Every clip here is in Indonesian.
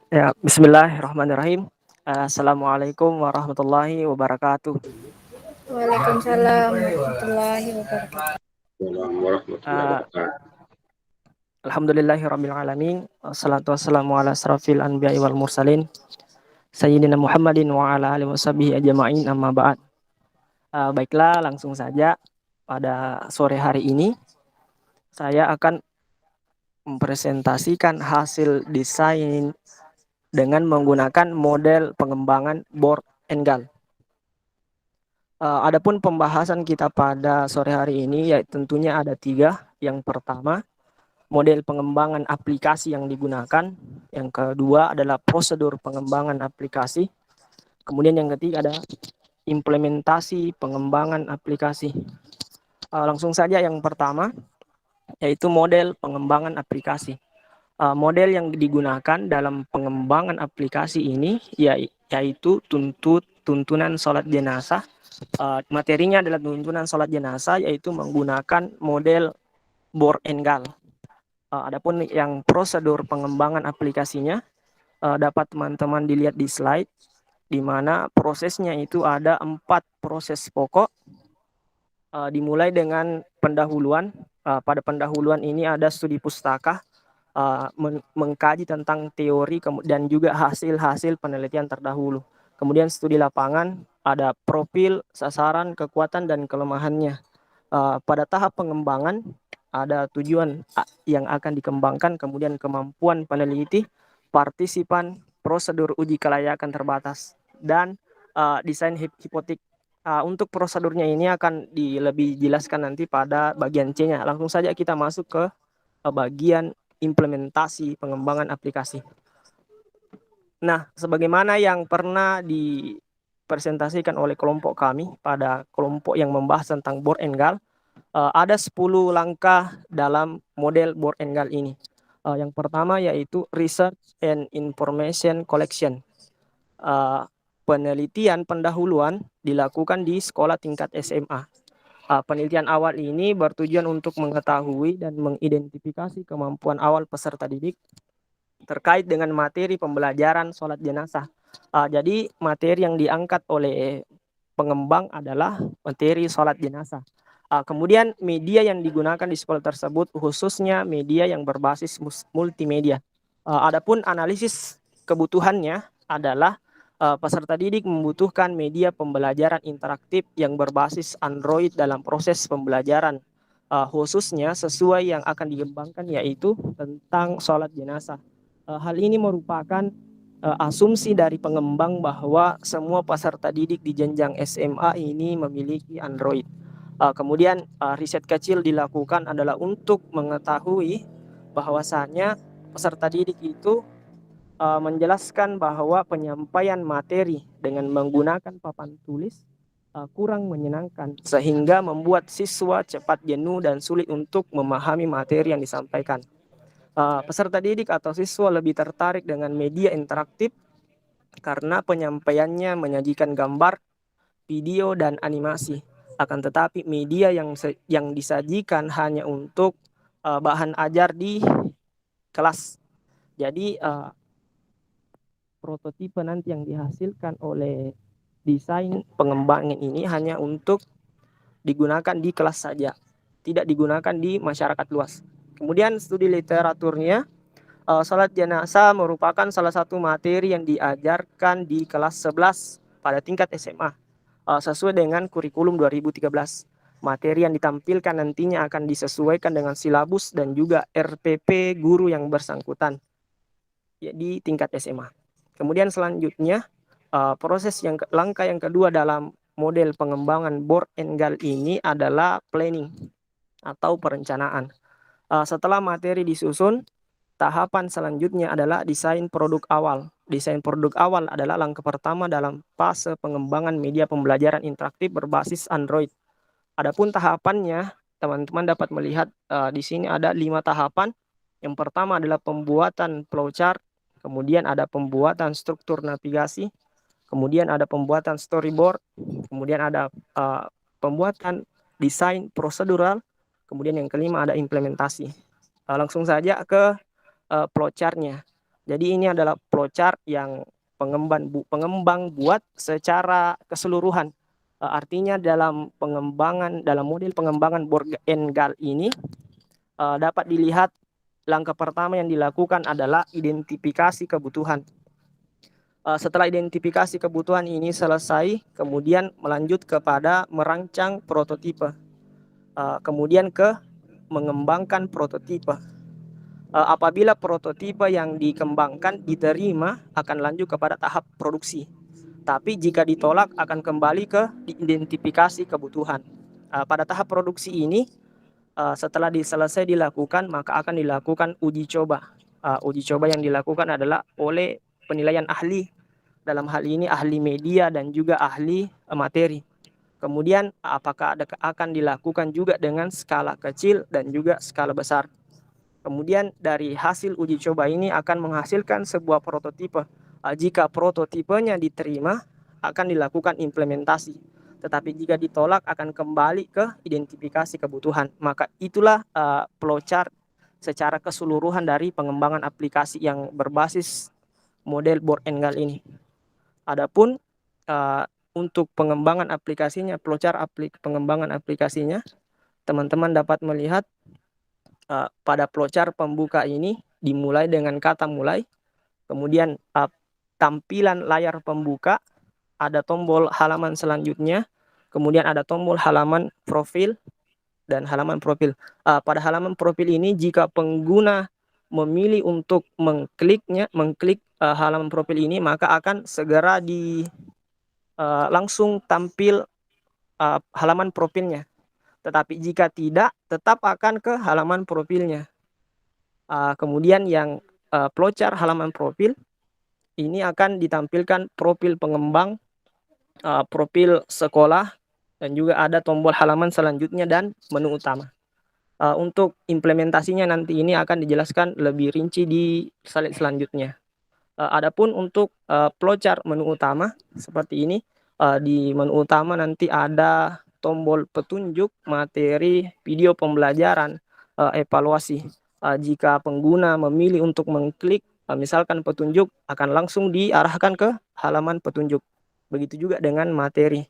Ya, bismillahirrahmanirrahim. Assalamualaikum warahmatullahi wabarakatuh. Waalaikumsalam warahmatullahi wabarakatuh. Assalamualaikum warahmatullahi Uh, wabarakatuh. Alhamdulillahirabbil alamin. Wassalatu wassalamu ala asrafil anbiya'i wal mursalin sayyidina Muhammadin wa ala alihi washabihi ajma'in amma ba'd. Baiklah, langsung saja pada sore hari ini saya akan mempresentasikan hasil desain dengan menggunakan model pengembangan Bohr and Gall. Adapun pembahasan kita pada sore hari ini ya tentunya ada 3. Yang pertama, model pengembangan aplikasi yang digunakan. Yang kedua adalah prosedur pengembangan aplikasi. Kemudian yang ketiga ada implementasi pengembangan aplikasi. Langsung saja yang pertama, yaitu model pengembangan aplikasi. Model yang digunakan dalam pengembangan aplikasi ini yaitu tuntunan sholat jenazah. Materinya adalah tuntunan sholat jenazah, yaitu menggunakan model Bohr and Gall. Adapun yang prosedur pengembangan aplikasinya dapat teman-teman dilihat di slide, di mana prosesnya itu ada 4 proses pokok. Dimulai dengan pendahuluan. Pada pendahuluan ini ada studi pustaka, mengkaji tentang teori dan juga hasil-hasil penelitian terdahulu. Kemudian studi lapangan, ada profil, sasaran, kekuatan, dan kelemahannya. Pada tahap pengembangan, ada tujuan yang akan dikembangkan, kemudian kemampuan peneliti, partisipan, prosedur uji kelayakan terbatas, dan desain hipotetik. Untuk prosedurnya ini akan lebih jelaskan nanti pada bagian C-nya. Langsung saja kita masuk ke bagian implementasi pengembangan aplikasi. Nah, sebagaimana yang pernah dipresentasikan oleh kelompok kami pada kelompok yang membahas tentang Bohr and Gall, ada 10 langkah dalam model Bohr and Gall ini. Yang pertama yaitu research and information collection. Penelitian pendahuluan dilakukan di sekolah tingkat SMA. Penelitian awal ini bertujuan untuk mengetahui dan mengidentifikasi kemampuan awal peserta didik terkait dengan materi pembelajaran sholat jenazah. Jadi materi yang diangkat oleh pengembang adalah materi sholat jenazah. Kemudian media yang digunakan di sekolah tersebut khususnya media yang berbasis multimedia. Adapun analisis kebutuhannya adalah peserta didik membutuhkan media pembelajaran interaktif yang berbasis Android dalam proses pembelajaran, khususnya sesuai yang akan dikembangkan yaitu tentang sholat jenazah. Hal ini merupakan asumsi dari pengembang bahwa semua peserta didik di jenjang SMA ini memiliki Android. Kemudian riset kecil dilakukan adalah untuk mengetahui bahwasannya peserta didik itu menjelaskan bahwa penyampaian materi dengan menggunakan papan tulis kurang menyenangkan sehingga membuat siswa cepat jenuh dan sulit untuk memahami materi yang disampaikan. Peserta didik atau siswa lebih tertarik dengan media interaktif karena penyampaiannya menyajikan gambar, video, dan animasi. Akan tetapi media yang disajikan hanya untuk bahan ajar di kelas. Jadi prototipe nanti yang dihasilkan oleh desain pengembangan ini hanya untuk digunakan di kelas saja, tidak digunakan di masyarakat luas. Kemudian studi literaturnya, sholat jenazah merupakan salah satu materi yang diajarkan di kelas 11 pada tingkat SMA, sesuai dengan kurikulum 2013. Materi yang ditampilkan nantinya akan disesuaikan dengan silabus dan juga RPP guru yang bersangkutan di tingkat SMA. Kemudian selanjutnya, langkah yang kedua dalam model pengembangan Bohr and Gall ini adalah planning atau perencanaan. Setelah materi disusun, tahapan selanjutnya adalah desain produk awal. Desain produk awal adalah langkah pertama dalam fase pengembangan media pembelajaran interaktif berbasis Android. Adapun tahapannya, teman-teman dapat melihat di sini ada 5 tahapan. Yang pertama adalah pembuatan flowchart, kemudian ada pembuatan struktur navigasi, kemudian ada pembuatan storyboard, kemudian ada pembuatan desain prosedural, kemudian yang kelima ada implementasi. Langsung saja ke flowchart-nya. Jadi ini adalah flowchart yang pengembang buat secara keseluruhan. Artinya dalam model pengembangan Borg and Gal ini dapat dilihat langkah pertama yang dilakukan adalah identifikasi kebutuhan. Setelah identifikasi kebutuhan ini selesai, kemudian melanjut kepada merancang prototipe. Kemudian ke mengembangkan prototipe. Apabila prototipe yang dikembangkan diterima, akan lanjut kepada tahap produksi. Tapi jika ditolak, akan kembali ke identifikasi kebutuhan. Pada tahap produksi ini, setelah selesai dilakukan, maka akan dilakukan uji coba. Uji coba yang dilakukan adalah oleh penilaian ahli. Dalam hal ini ahli media dan juga ahli materi. Kemudian apakah akan dilakukan juga dengan skala kecil dan juga skala besar. Kemudian dari hasil uji coba ini akan menghasilkan sebuah prototipe. Jika prototipenya diterima, akan dilakukan implementasi. Tetapi jika ditolak, akan kembali ke identifikasi kebutuhan. Maka itulah flowchart secara keseluruhan dari pengembangan aplikasi yang berbasis model Borg and Gal ini. Adapun untuk pengembangan aplikasinya, flowchart pengembangan aplikasinya, teman-teman dapat melihat pada flowchart pembuka ini dimulai dengan kata mulai, kemudian tampilan layar pembuka, ada tombol halaman selanjutnya, kemudian ada tombol halaman profil dan halaman profil. Pada halaman profil ini jika pengguna memilih untuk mengklik halaman profil ini, maka akan segera langsung tampil halaman profilnya. Tetapi jika tidak, tetap akan ke halaman profilnya. Kemudian yang flowchart halaman profil ini akan ditampilkan profil pengembang, profil sekolah, dan juga ada tombol halaman selanjutnya dan menu utama. Untuk implementasinya nanti ini akan dijelaskan lebih rinci di slide selanjutnya. Adapun untuk flowchart menu utama seperti ini, di menu utama nanti ada tombol petunjuk, materi, video pembelajaran, evaluasi. Jika pengguna memilih untuk mengklik misalkan petunjuk, akan langsung diarahkan ke halaman petunjuk. Begitu juga dengan materi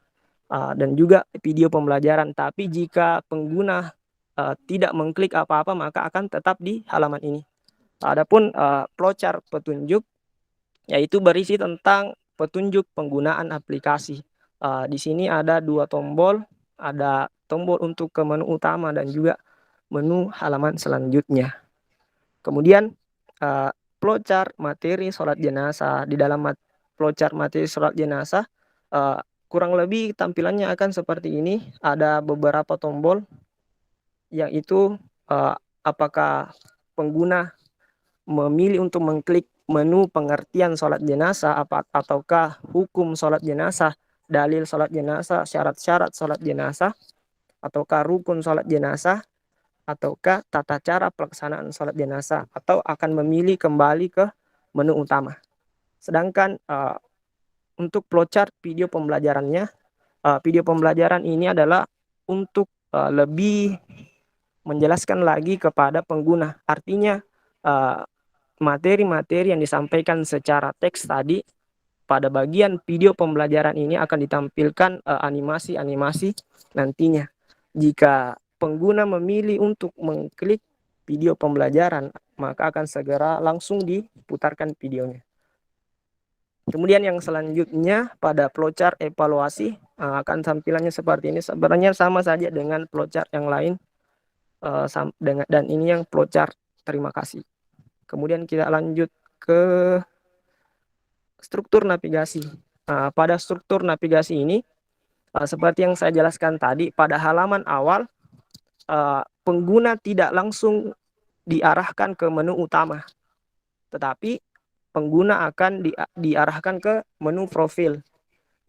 dan juga video pembelajaran. Tapi jika pengguna tidak mengklik apa-apa, maka akan tetap di halaman ini. Adapun flowchart petunjuk yaitu berisi tentang petunjuk penggunaan aplikasi. Di sini ada dua tombol, ada tombol untuk ke menu utama dan juga menu halaman selanjutnya. Kemudian flowchart materi sholat jenazah. Di dalam flowchart materi sholat jenazah kurang lebih tampilannya akan seperti ini. Ada beberapa tombol, yaitu apakah pengguna memilih untuk mengklik menu pengertian sholat jenazah ataukah hukum sholat jenazah, dalil sholat jenazah, syarat-syarat sholat jenazah, ataukah rukun sholat jenazah, ataukah tata cara pelaksanaan sholat jenazah, atau akan memilih kembali ke menu utama. Sedangkan untuk flowchart video pembelajarannya, video pembelajaran ini adalah untuk lebih menjelaskan lagi kepada pengguna. Artinya materi-materi yang disampaikan secara teks tadi, pada bagian video pembelajaran ini akan ditampilkan animasi-animasi nantinya. Jika pengguna memilih untuk mengklik video pembelajaran, maka akan segera langsung diputarkan videonya. Kemudian yang selanjutnya pada flowchart evaluasi akan tampilannya seperti ini. Sebenarnya sama saja dengan flowchart yang lain, dan ini yang flowchart terima kasih. Kemudian kita lanjut ke struktur navigasi. Pada struktur navigasi ini, seperti yang saya jelaskan tadi, pada halaman awal pengguna tidak langsung diarahkan ke menu utama, tetapi pengguna akan diarahkan ke menu profil.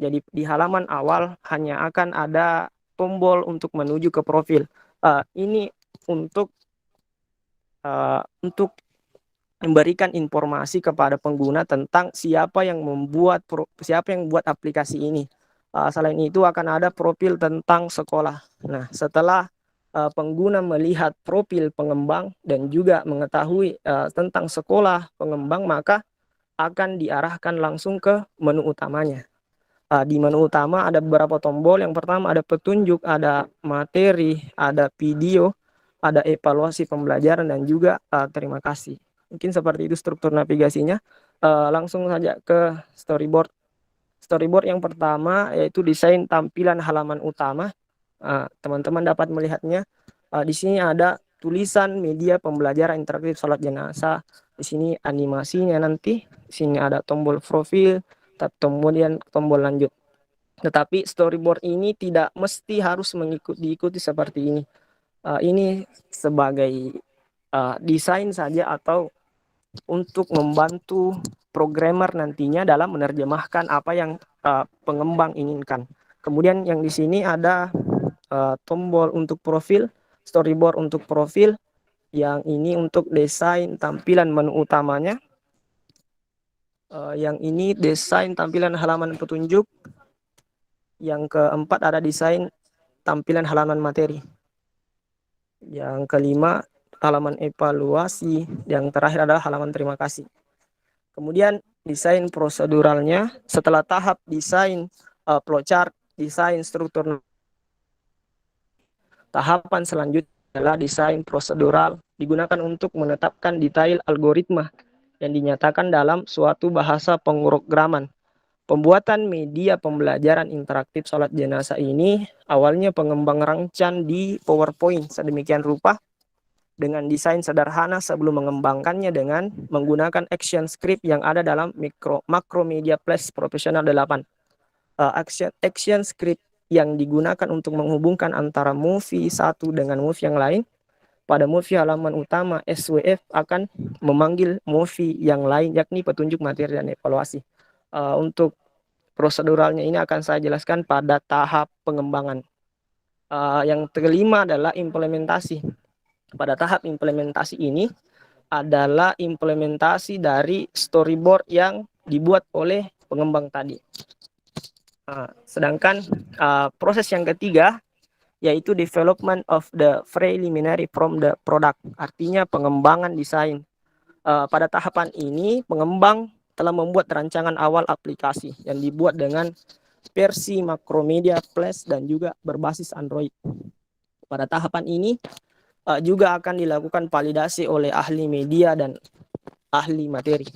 Jadi di halaman awal hanya akan ada tombol untuk menuju ke profil. Ini untuk memberikan informasi kepada pengguna tentang siapa yang membuat aplikasi ini. Selain itu akan ada profil tentang sekolah. Nah, setelah pengguna melihat profil pengembang dan juga mengetahui tentang sekolah pengembang, maka akan diarahkan langsung ke menu utamanya. Di menu utama ada beberapa tombol. Yang pertama ada petunjuk, ada materi, ada video, ada evaluasi pembelajaran, dan juga terima kasih. Mungkin seperti itu struktur navigasinya. Langsung saja ke storyboard. Storyboard yang pertama yaitu desain tampilan halaman utama. Teman-teman dapat melihatnya. Di sini ada tulisan media pembelajaran interaktif sholat jenazah. Di sini animasinya nanti. Di sini ada tombol profil, kemudian tombol lanjut. Tetapi storyboard ini tidak mesti harus diikuti seperti ini. Ini sebagai desain saja atau untuk membantu programmer nantinya dalam menerjemahkan apa yang pengembang inginkan. Kemudian yang di sini ada tombol untuk profil, storyboard untuk profil. Yang ini untuk desain tampilan menu utamanya. Yang ini desain tampilan halaman petunjuk. Yang keempat ada desain tampilan halaman materi. Yang kelima halaman evaluasi. Yang terakhir adalah halaman terima kasih. Kemudian desain proseduralnya, setelah tahap desain flowchart, desain struktur, tahapan selanjutnya adalah desain prosedural, digunakan untuk menetapkan detail algoritma yang dinyatakan dalam suatu bahasa pemrograman. Pembuatan media pembelajaran interaktif sholat jenazah ini awalnya pengembang rancang di PowerPoint sedemikian rupa dengan desain sederhana sebelum mengembangkannya dengan menggunakan action script yang ada dalam Macromedia Plus Professional 8. Action script yang digunakan untuk menghubungkan antara movie satu dengan movie yang lain. Pada movie halaman utama, SWF akan memanggil movie yang lain, yakni petunjuk materi dan evaluasi. Untuk proseduralnya ini akan saya jelaskan pada tahap pengembangan. Yang kelima adalah implementasi. Pada tahap implementasi ini adalah implementasi dari storyboard yang dibuat oleh pengembang tadi. Sedangkan proses yang ketiga yaitu development of the preliminary from the product, artinya pengembangan desain. Pada tahapan ini pengembang telah membuat rancangan awal aplikasi yang dibuat dengan versi Macromedia Plus dan juga berbasis Android. Pada tahapan ini juga akan dilakukan validasi oleh ahli media dan ahli materi.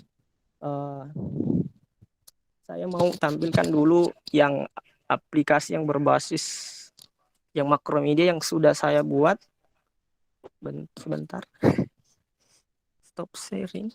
Saya mau tampilkan dulu yang aplikasi yang berbasis yang Macromedia yang sudah saya buat. Sebentar. Stop sharing.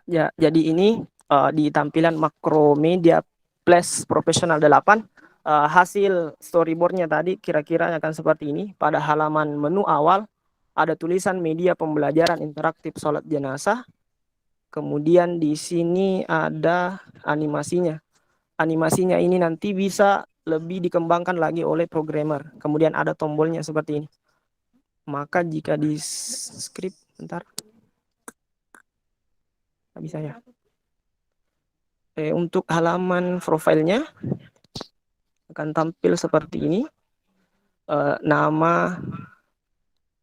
Ya, jadi ini di tampilan Macromedia Plus Professional 8, hasil storyboardnya tadi kira-kira akan seperti ini. Pada halaman menu awal ada tulisan media pembelajaran interaktif sholat jenazah. Kemudian di sini ada animasinya. Animasinya ini nanti bisa lebih dikembangkan lagi oleh programmer. Kemudian ada tombolnya seperti ini. Maka jika di script, bentar. Nggak bisa ya. Untuk halaman profilnya akan tampil seperti ini. Nama,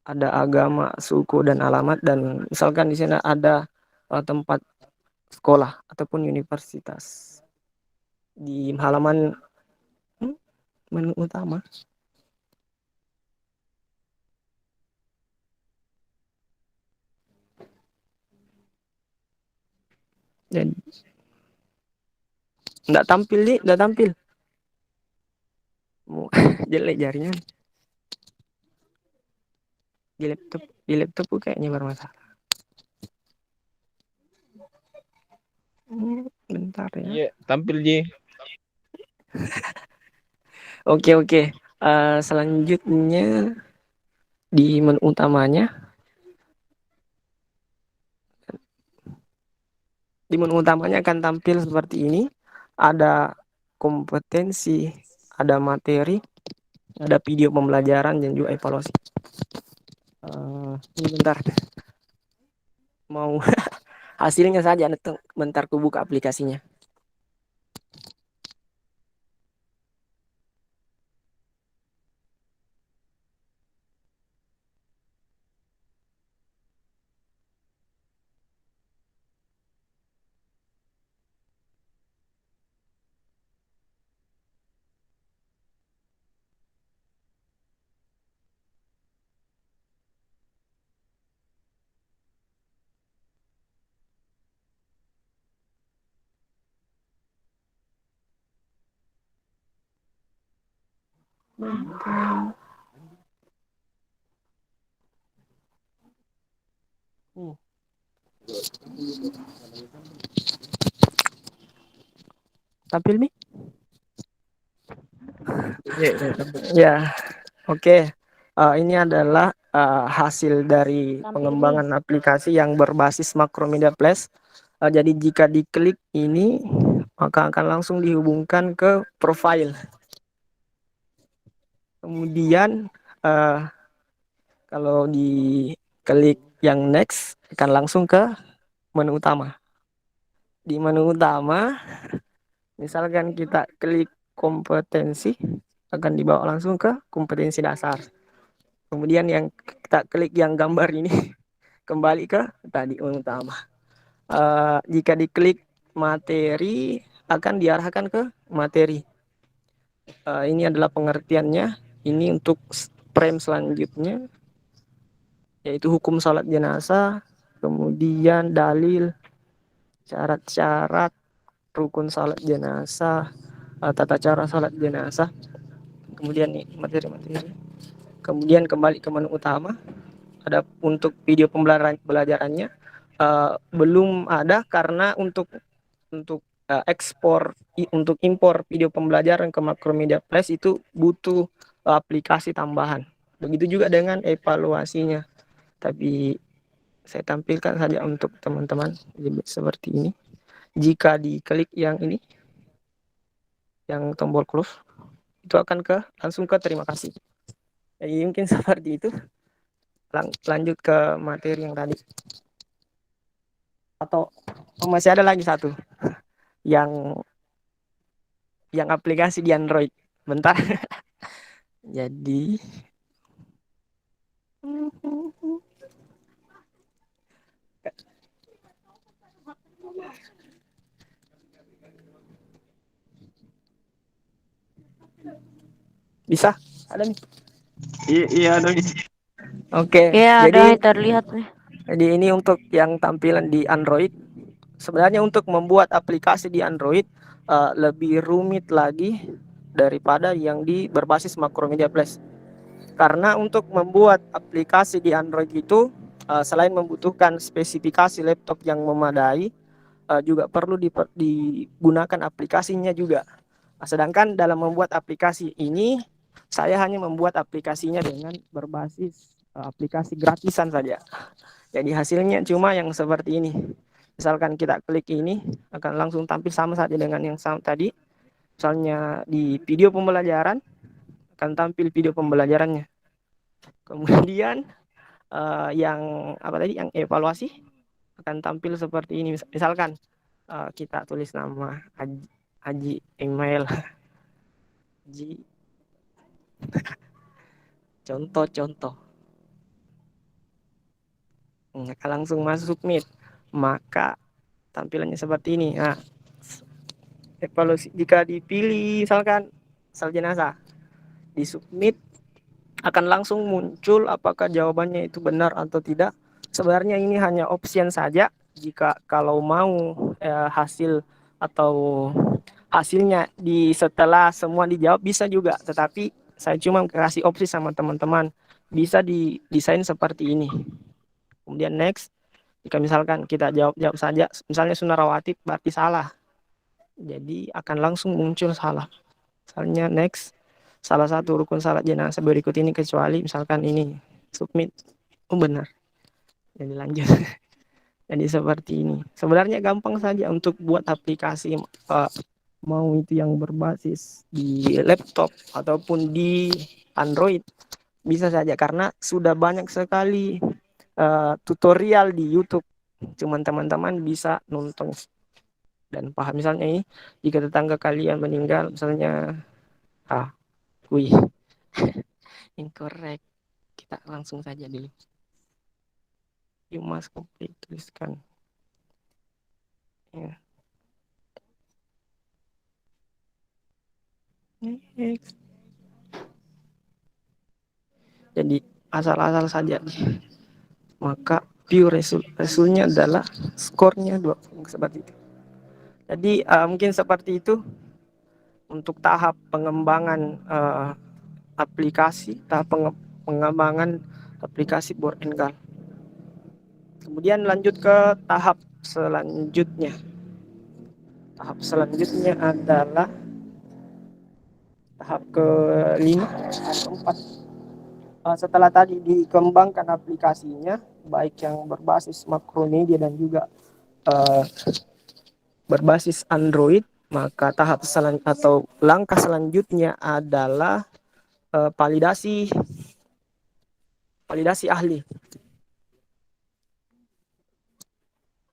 ada agama, suku, dan alamat. Dan misalkan di sini ada tempat sekolah ataupun universitas. Di halaman menu utama. Dan nggak tampil nih, nggak tampil. Jelek jaringan. Di laptopku kayaknya bermasalah. Bentar ya. Iya, tampil Ji. Oke. Selanjutnya di menu utamanya. Di menu utamanya akan tampil seperti ini. ada kompetensi, ada materi, ada video pembelajaran dan juga evaluasi. Ini bentar, mau hasilnya saja, bentar ku buka aplikasinya. Tampil nih? Ya, oke. Ini adalah hasil dari pengembangan aplikasi yang berbasis Macromedia Flash. Jadi jika diklik ini, maka akan langsung dihubungkan ke profile. Kemudian kalau diklik yang next, akan langsung ke menu utama. Di menu utama, misalkan kita klik kompetensi, akan dibawa langsung ke kompetensi dasar. Kemudian yang kita klik yang gambar ini, kembali ke tadi menu utama. Jika diklik materi, akan diarahkan ke materi. Ini adalah pengertiannya. Ini untuk frame selanjutnya, yaitu hukum salat jenazah, kemudian dalil, syarat-syarat rukun salat jenazah, tata cara salat jenazah, kemudian nih materi-materi. Kemudian kembali ke menu utama. Ada untuk video pembelajarannya belum ada, karena untuk ekspor untuk impor video pembelajaran ke Macromedia Flash itu butuh aplikasi tambahan. Begitu juga dengan evaluasinya. Tapi saya tampilkan saja untuk teman-teman seperti ini. Jika diklik yang ini, yang tombol close, itu akan langsung ke terima kasih. Jadi mungkin seperti itu. Lanjut ke materi yang tadi. Atau masih ada lagi satu yang aplikasi di Android. Bentar. Jadi bisa? Ada nih. Iya ada. Oke. Ya, Jadi ada terlihat nih. Jadi ini untuk yang tampilan di Android. Sebenarnya untuk membuat aplikasi di Android lebih rumit lagi daripada yang di berbasis Macromedia Flash. Karena untuk membuat aplikasi di Android itu selain membutuhkan spesifikasi laptop yang memadai, juga perlu digunakan aplikasinya juga. Sedangkan dalam membuat aplikasi ini, saya hanya membuat aplikasinya dengan berbasis aplikasi gratisan saja. Jadi hasilnya cuma yang seperti ini. Misalkan kita klik ini, akan langsung tampil sama saja dengan yang sama tadi. Misalnya di video pembelajaran, akan tampil video pembelajarannya. Kemudian yang apa tadi, yang evaluasi, akan tampil seperti ini. Misalkan kita tulis nama Haji email Haji, contoh. Langsung masuk submit, maka tampilannya seperti ini. Nah, evaluasi jika dipilih misalkan sal jenazah, di submit akan langsung muncul apakah jawabannya itu benar atau tidak. Sebenarnya ini hanya option saja. Jika kalau mau hasil atau hasilnya setelah semua dijawab bisa juga, tetapi saya cuma kasih opsi sama teman-teman, bisa didesain seperti ini. Kemudian next, jika misalkan kita jawab saja, misalnya sunnah rawatib berarti salah, jadi akan langsung muncul salah. Misalnya next, salah satu rukun salat jenazah berikut ini kecuali, misalkan ini, submit, benar, jadi lanjut. Jadi seperti ini. Sebenarnya gampang saja untuk buat aplikasi mau itu yang berbasis di laptop ataupun di Android, bisa saja karena sudah banyak sekali tutorial di YouTube. Cuman teman-teman bisa nonton dan paham. Misalnya ini, jika tetangga kalian meninggal, misalnya, wih, incorrect. Kita langsung saja dulu. You must complete, tuliskan. Ya. Next. Jadi asal-asal saja. Maka view resultnya adalah skornya 2 seperti itu. Jadi mungkin seperti itu untuk tahap pengembangan pengembangan aplikasi Board and Gun. Kemudian lanjut ke tahap selanjutnya. Tahap selanjutnya adalah tahap kelima, keempat. Setelah tadi dikembangkan aplikasinya, baik yang berbasis Macromedia dan juga berbasis Android, maka tahap atau langkah selanjutnya adalah validasi ahli.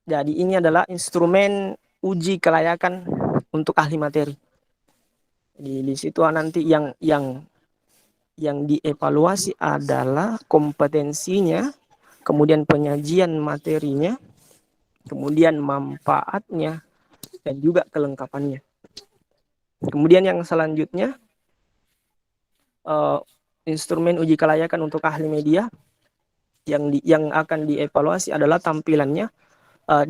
Jadi ini adalah instrumen uji kelayakan untuk ahli materi. Di situ nanti yang dievaluasi adalah kompetensinya, kemudian penyajian materinya, kemudian manfaatnya, dan juga kelengkapannya. Kemudian yang selanjutnya, instrumen uji kelayakan untuk ahli media yang akan dievaluasi adalah tampilannya,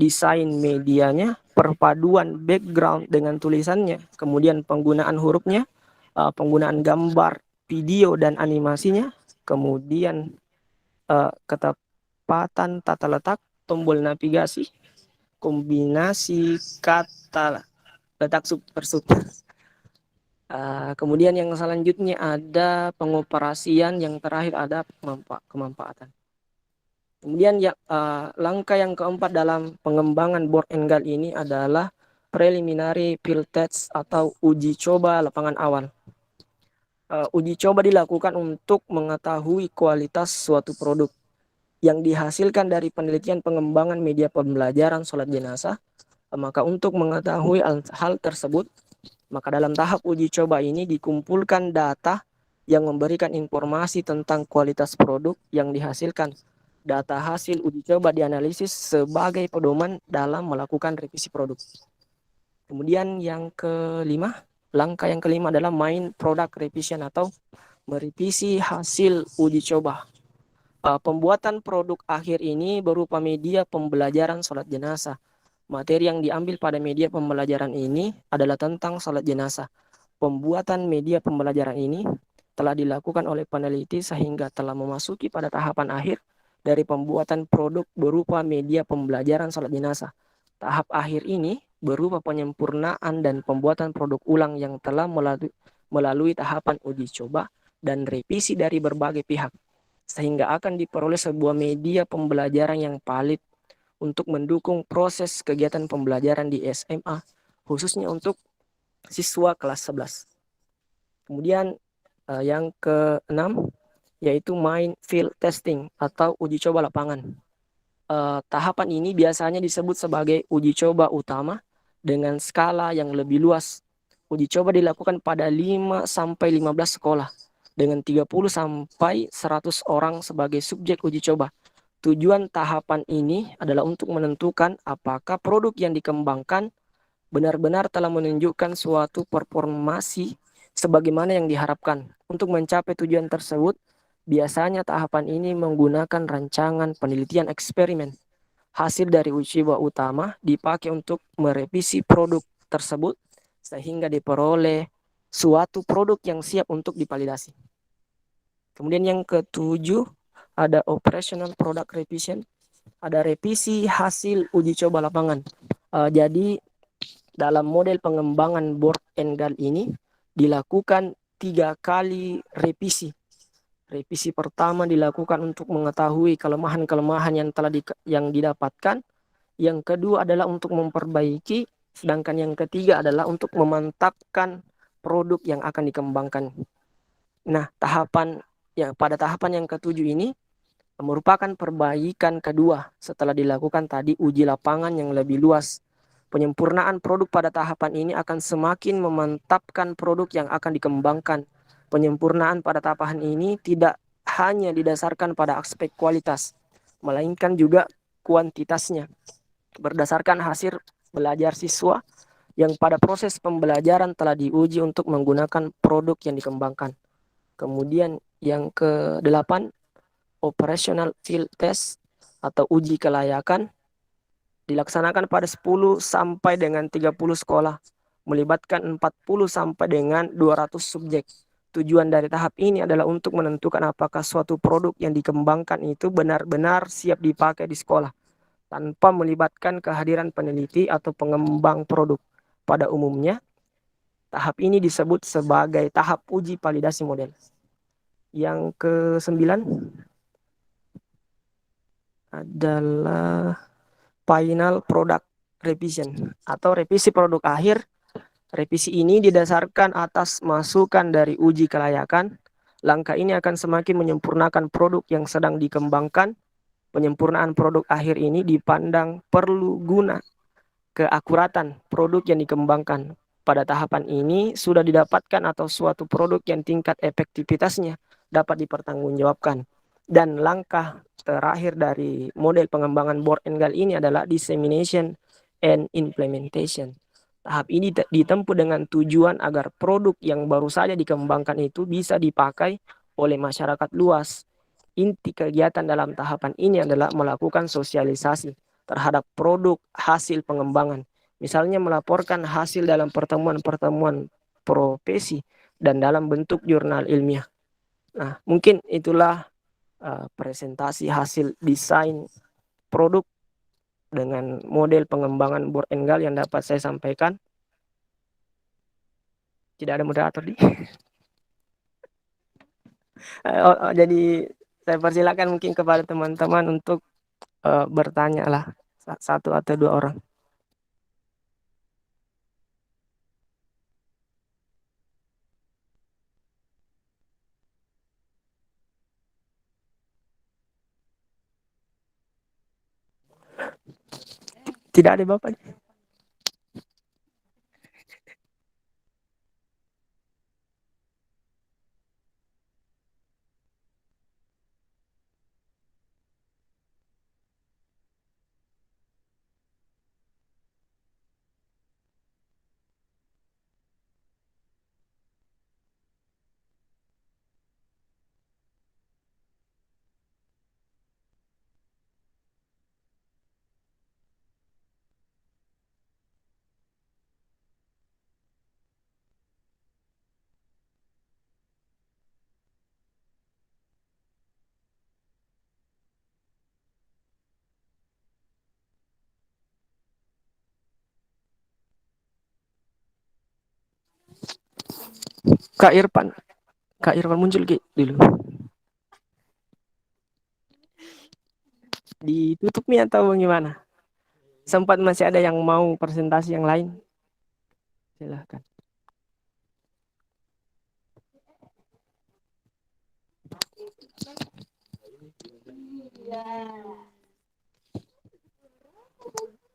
desain medianya, perpaduan background dengan tulisannya, kemudian penggunaan hurufnya, penggunaan gambar, video, dan animasinya, kemudian ketepatan tata letak, tombol navigasi, kombinasi kata letak sub. Kemudian yang selanjutnya ada pengoperasian, yang terakhir ada kemanfaatan. Kemudian langkah yang keempat dalam pengembangan Board and Gun ini adalah preliminary field test atau uji coba lapangan awal. Uji coba dilakukan untuk mengetahui kualitas suatu produk yang dihasilkan dari penelitian pengembangan media pembelajaran sholat jenazah. Maka untuk mengetahui hal tersebut, maka dalam tahap uji coba ini dikumpulkan data yang memberikan informasi tentang kualitas produk yang dihasilkan. Data hasil uji coba dianalisis sebagai pedoman dalam melakukan revisi produk. Kemudian langkah yang kelima adalah main product revision atau merevisi hasil uji coba. Pembuatan produk akhir ini berupa media pembelajaran sholat jenazah. Materi yang diambil pada media pembelajaran ini adalah tentang sholat jenazah. Pembuatan media pembelajaran ini telah dilakukan oleh peneliti sehingga telah memasuki pada tahapan akhir dari pembuatan produk berupa media pembelajaran sholat jenazah. Tahap akhir ini berupa penyempurnaan dan pembuatan produk ulang yang telah melalui tahapan uji coba dan revisi dari berbagai pihak, sehingga akan diperoleh sebuah media pembelajaran yang valid untuk mendukung proses kegiatan pembelajaran di SMA, khususnya untuk siswa kelas 11. Kemudian yang keenam, yaitu main field testing atau uji coba lapangan. Tahapan ini biasanya disebut sebagai uji coba utama dengan skala yang lebih luas. Uji coba dilakukan pada 5-15 sekolah dengan 30-100 orang sebagai subjek uji coba. Tujuan tahapan ini adalah untuk menentukan apakah produk yang dikembangkan benar-benar telah menunjukkan suatu performasi sebagaimana yang diharapkan. Untuk mencapai tujuan tersebut, biasanya tahapan ini menggunakan rancangan penelitian eksperimen. Hasil dari uji coba utama dipakai untuk merevisi produk tersebut sehingga diperoleh suatu produk yang siap untuk divalidasi. Kemudian yang ketujuh ada operational product revision, ada revisi hasil uji coba lapangan. Jadi dalam model pengembangan Board and Gun ini dilakukan 3 kali revisi. Revisi pertama dilakukan untuk mengetahui kelemahan-kelemahan yang didapatkan. Yang kedua adalah untuk memperbaiki Sedangkan yang ketiga adalah untuk memantapkan produk yang akan dikembangkan. Nah, pada tahapan yang ketujuh ini merupakan perbaikan kedua setelah dilakukan tadi uji lapangan yang lebih luas. Penyempurnaan produk pada tahapan ini akan semakin memantapkan produk yang akan dikembangkan. Penyempurnaan pada tahapan ini tidak hanya didasarkan pada aspek kualitas, melainkan juga kuantitasnya. Berdasarkan hasil belajar siswa yang pada proses pembelajaran telah diuji untuk menggunakan produk yang dikembangkan. Kemudian yang ke-8, operational field test atau uji kelayakan dilaksanakan pada 10 sampai dengan 30 sekolah, melibatkan 40 sampai dengan 200 subjek. Tujuan dari tahap ini adalah untuk menentukan apakah suatu produk yang dikembangkan itu benar-benar siap dipakai di sekolah, tanpa melibatkan kehadiran peneliti atau pengembang produk. Pada umumnya, tahap ini disebut sebagai tahap uji validasi model. Yang ke-9 adalah final product revision atau revisi produk akhir. Revisi ini didasarkan atas masukan dari uji kelayakan. Langkah ini akan semakin menyempurnakan produk yang sedang dikembangkan. Penyempurnaan produk akhir ini dipandang perlu guna keakuratan produk yang dikembangkan. Pada tahapan ini sudah didapatkan atau suatu produk yang tingkat efektivitasnya dapat dipertanggungjawabkan. Dan langkah terakhir dari model pengembangan Board and Gal ini adalah dissemination and implementation. Tahap ini ditempuh dengan tujuan agar produk yang baru saja dikembangkan itu bisa dipakai oleh masyarakat luas. Inti kegiatan dalam tahapan ini adalah melakukan sosialisasi terhadap produk hasil pengembangan. Misalnya melaporkan hasil dalam pertemuan-pertemuan profesi dan dalam bentuk jurnal ilmiah. Nah, mungkin itulah presentasi hasil desain produk dengan model pengembangan Board and Gal yang dapat saya sampaikan. Tidak ada moderator di. Jadi saya persilakan mungkin kepada teman-teman untuk bertanya lah, satu atau dua orang. Tidak ada Bapak. Kak Irfan. Kak Irfan muncul Ki dulu. Ditutup nih atau gimana? Sempat masih ada yang mau presentasi yang lain? Silahkan.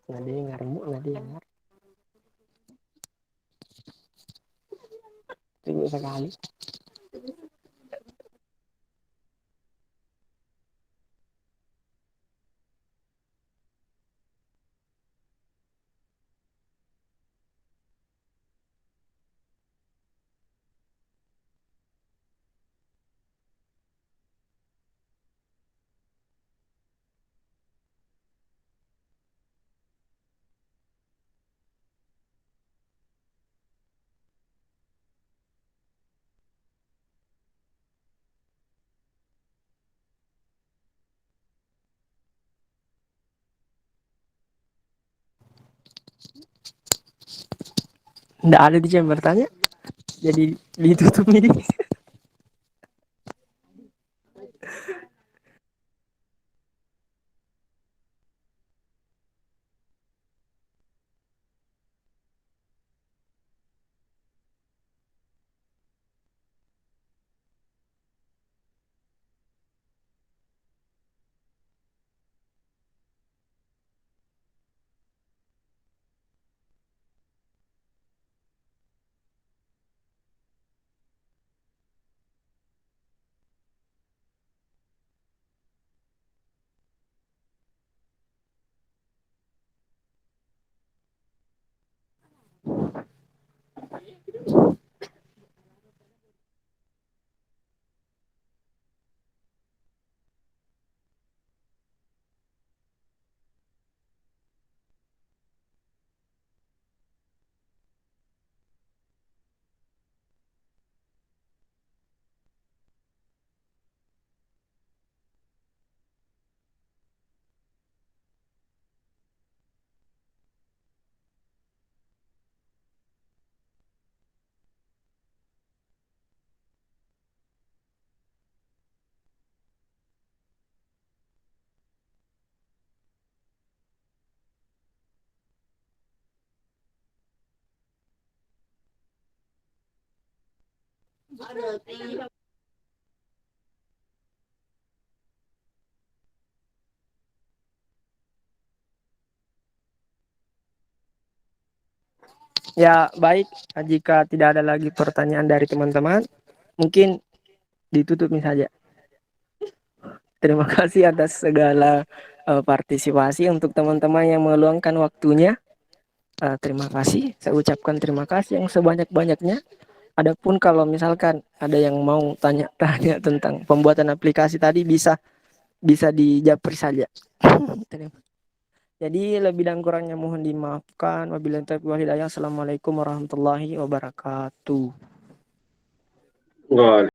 Nggak dengar, nggak dengar. Tunggu sekali. Nggak ada di jam bertanya. Jadi ditutup ini. Ya, baik. Jika tidak ada lagi pertanyaan dari teman-teman, mungkin ditutup saja. Terima kasih atas segala partisipasi untuk teman-teman yang meluangkan waktunya. Terima kasih. Saya ucapkan terima kasih yang sebanyak-banyaknya. Adapun kalau misalkan ada yang mau tanya-tanya tentang pembuatan aplikasi tadi bisa dijapri saja. Jadi lebih dan kurangnya mohon dimaafkan. Wabillahi taufiq wal hidayah. Assalamualaikum warahmatullahi wabarakatuh. Wah.